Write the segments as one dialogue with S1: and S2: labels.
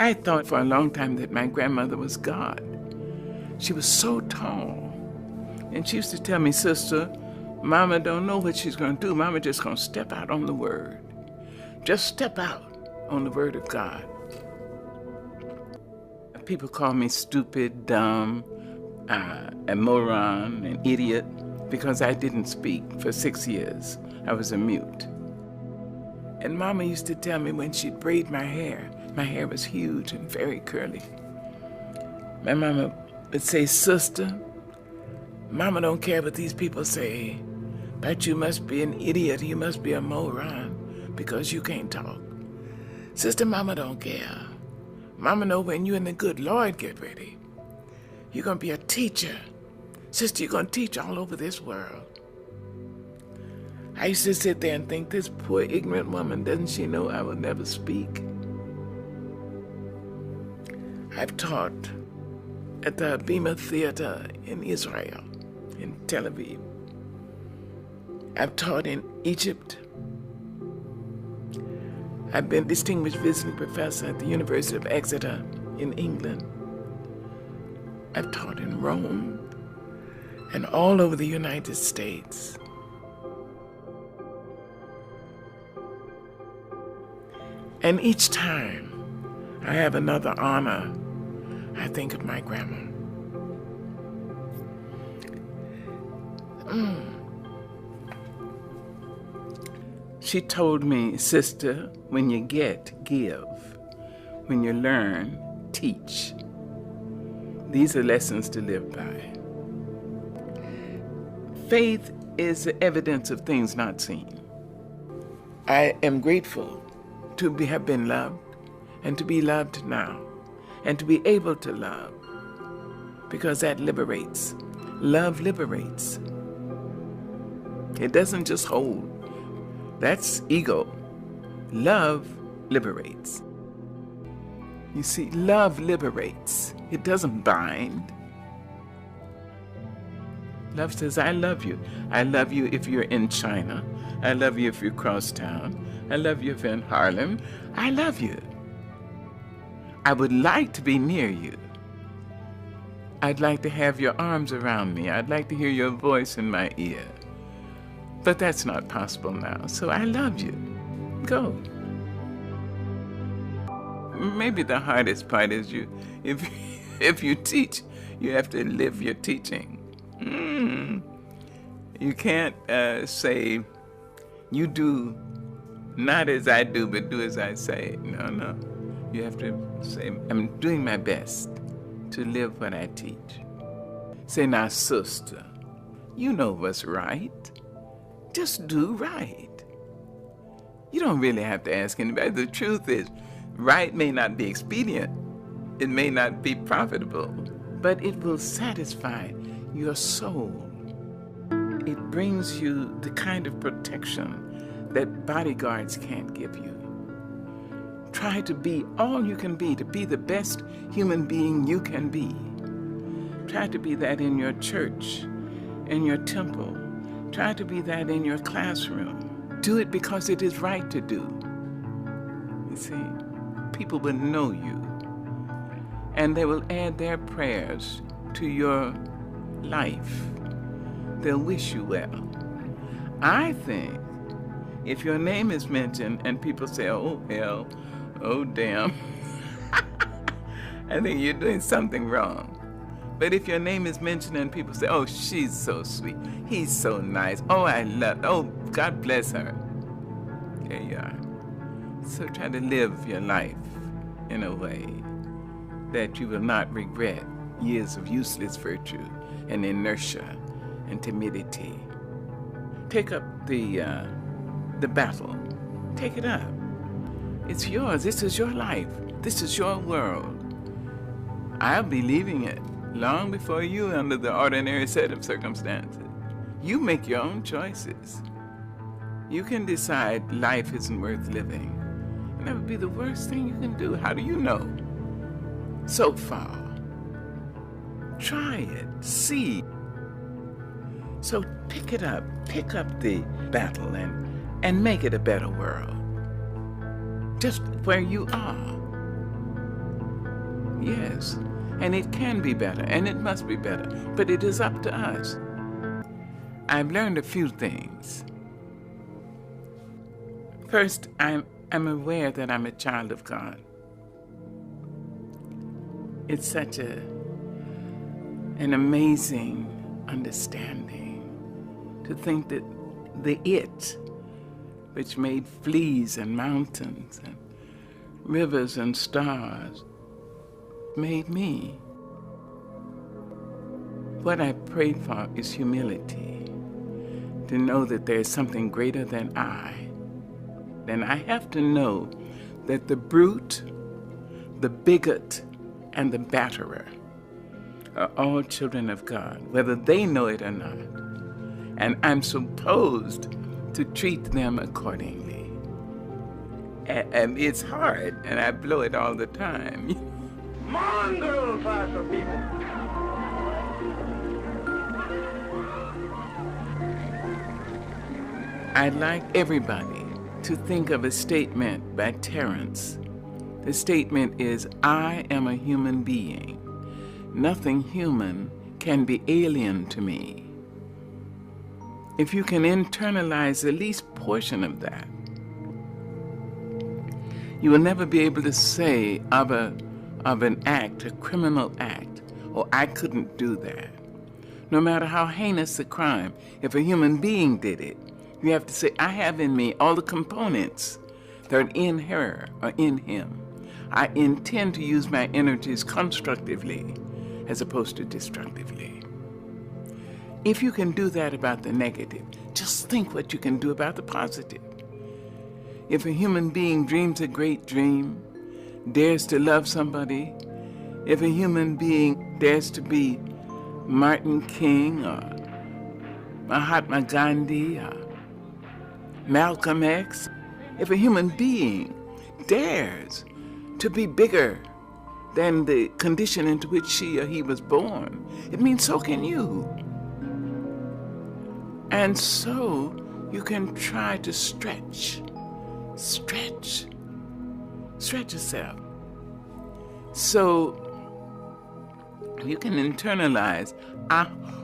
S1: I thought for a long time that my grandmother was God. She was so tall. And she used to tell me, sister, Mama don't know what she's going to do. Mama just going to step out on the word. Just step out on the word of God. People call me stupid, dumb, a moron, an idiot, because I didn't speak for 6 years. I was a mute. And Mama used to tell me when she'd braid my hair was huge and very curly. My mama would say, sister, Mama don't care what these people say, but you must be an idiot, you must be a moron, because you can't talk. Sister, Mama don't care. Mama know when you and the good Lord get ready, you're going to be a teacher. Sister, you're going to teach all over this world. I used to sit there and think, this poor ignorant woman, doesn't she know I will never speak? I've taught at the Bima Theater in Israel, in Tel Aviv. I've taught in Egypt. I've been distinguished visiting professor at the University of Exeter in England. I've taught in Rome and all over the United States. And each time I have another honor, I think of my grandma. She told me, sister, when you get, give. When you learn, teach. These are lessons to live by. Faith is the evidence of things not seen. I am grateful to have been loved and to be loved now and to be able to love, because that liberates. Love liberates. It doesn't just hold. That's ego. Love liberates. You see, love liberates. It doesn't bind. Love says, I love you. I love you if you're in China. I love you if you're across town. I love you if you're in Harlem. I love you. I would like to be near you. I'd like to have your arms around me. I'd like to hear your voice in my ear. But that's not possible now, so I love you. Go. Maybe the hardest part is if you teach, you have to live your teaching. You can't say, you do not as I do, but do as I say. No. You have to say, I'm doing my best to live what I teach. Say, now, sister, you know what's right. Just do right. You don't really have to ask anybody. The truth is, right may not be expedient. It may not be profitable, but it will satisfy your soul. It brings you the kind of protection that bodyguards can't give you. Try to be all you can be, to be the best human being you can be. Try to be that in your church, in your temple. Try to be that in your classroom. Do it because it is right to do. You see, people will know you, and they will add their prayers to your life. They'll wish you well. I think if your name is mentioned and people say, oh, hell, oh, damn, I think you're doing something wrong. But if your name is mentioned and people say, oh, she's so sweet, he's so nice, oh, I love, oh, God bless her, there you are. So try to live your life in a way that you will not regret years of useless virtue and inertia and timidity. Take up the battle. Take it up. It's yours. This is your life. This is your world. I'll be leaving it long before you under the ordinary set of circumstances. You make your own choices. You can decide life isn't worth living. And that would be the worst thing you can do. How do you know? So far. Try it. See. So pick it up. Pick up the battle and make it a better world. Just where you are. Yes. And it can be better, and it must be better. But it is up to us. I've learned a few things. First, I'm aware that I'm a child of God. It's such an amazing understanding to think that the it, which made fleas and mountains and rivers and stars, made me. What I prayed for is humility, to know that there's something greater than I. Then I have to know that the brute, the bigot, and the batterer are all children of God, whether they know it or not. And I'm supposed to treat them accordingly. And it's hard, and I blow it all the time.
S2: Mongrel class of people.
S1: I'd like everybody to think of a statement by Terence. The statement is, I am a human being. Nothing human can be alien to me. If you can internalize the least portion of that, you will never be able to say of an act, a criminal act, or I couldn't do that. No matter how heinous the crime, if a human being did it, you have to say, I have in me all the components that are in her or in him. I intend to use my energies constructively as opposed to destructively. If you can do that about the negative, just think what you can do about the positive. If a human being dreams a great dream, dares to love somebody, if a human being dares to be Martin King or Mahatma Gandhi or Malcolm X, if a human being dares to be bigger than the condition into which she or he was born, it means so can you. And so you can try to stretch yourself. So you can internalize,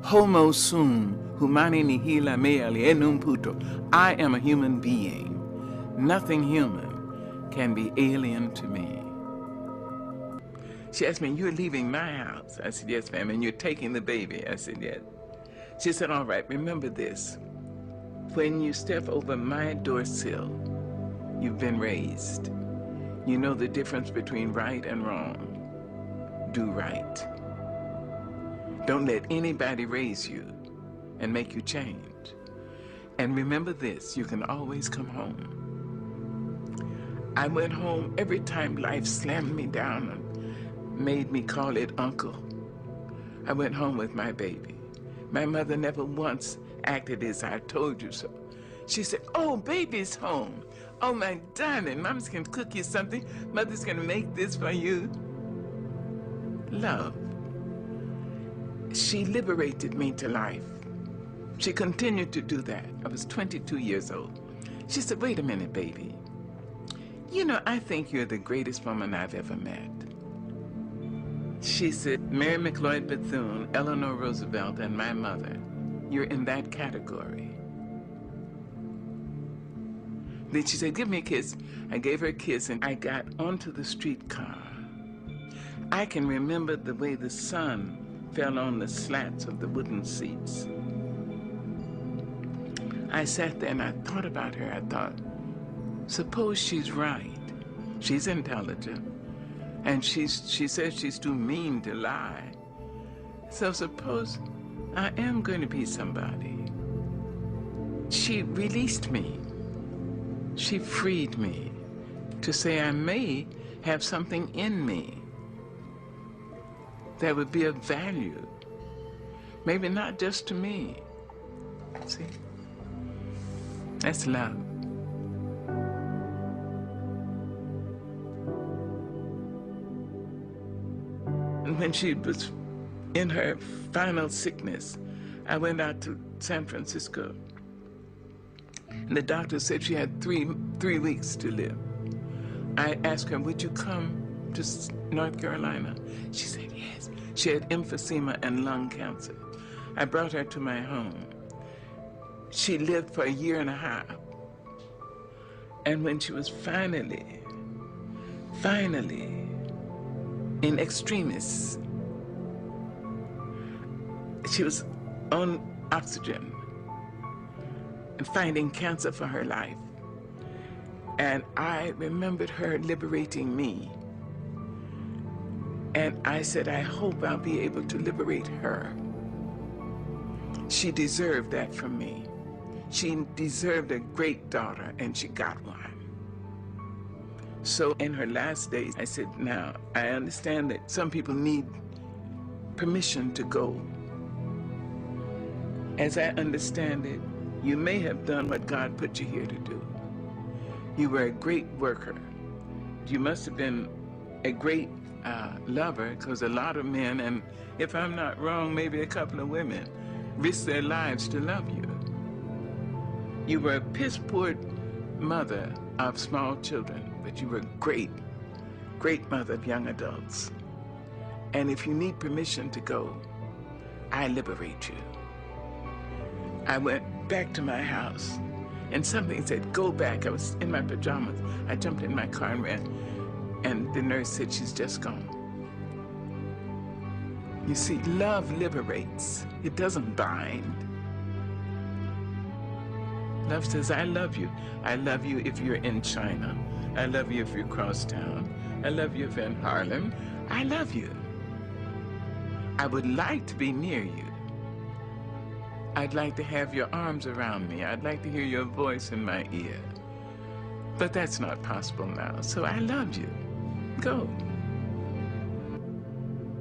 S1: homo sum, humani nihila me alienum puto. I am a human being. Nothing human can be alien to me. She asked me, you're leaving my house? I said, yes, ma'am. And you're taking the baby? I said, yes. She said, all right, remember this. When you step over my door sill, you've been raised. You know the difference between right and wrong. Do right. Don't let anybody raise you and make you change. And remember this, you can always come home. I went home every time life slammed me down and made me call it uncle. I went home with my baby. My mother never once acted as I told you so. She said, oh, baby's home. Oh, my darling, Mama's gonna cook you something. Mother's gonna make this for you. Love. She liberated me to life. She continued to do that. I was 22 years old. She said, wait a minute, baby. You know, I think you're the greatest woman I've ever met. She said, Mary McLeod Bethune, Eleanor Roosevelt, and my mother, you're in that category. Then she said, give me a kiss. I gave her a kiss and I got onto the streetcar. I can remember the way the sun fell on the slats of the wooden seats. I sat there and I thought about her. I thought, suppose she's right. She's intelligent. And she says she's too mean to lie. So suppose I am going to be somebody. She released me. She freed me to say I may have something in me that would be of value. Maybe not just to me. See? That's love. And when she was in her final sickness, I went out to San Francisco. And the doctor said she had three weeks to live. I asked her, would you come to North Carolina? She said, yes. She had emphysema and lung cancer. I brought her to my home. She lived for 1.5 years. And when she was finally, in extremis, she was on oxygen and fighting cancer for her life. And I remembered her liberating me. And I said, I hope I'll be able to liberate her. She deserved that from me. She deserved a great daughter, and she got one. So in her last days, I said, now, I understand that some people need permission to go. As I understand it, you may have done what God put you here to do. You were a great worker. You must have been a great lover, because a lot of men, and if I'm not wrong, maybe a couple of women, risk their lives to love you. You were a piss-poor mother of small children, but you were a great mother of young adults. And if you need permission to go, I liberate you. I went back to my house, and something said, go back. I was in my pajamas. I jumped in my car and ran, and the nurse said, she's just gone. You see, love liberates. It doesn't bind. Love says, I love you. I love you if you're in China. I love you if you're across town. I love you if you're in Harlem. I love you. I would like to be near you. I'd like to have your arms around me. I'd like to hear your voice in my ear. But that's not possible now, so I love you. Go.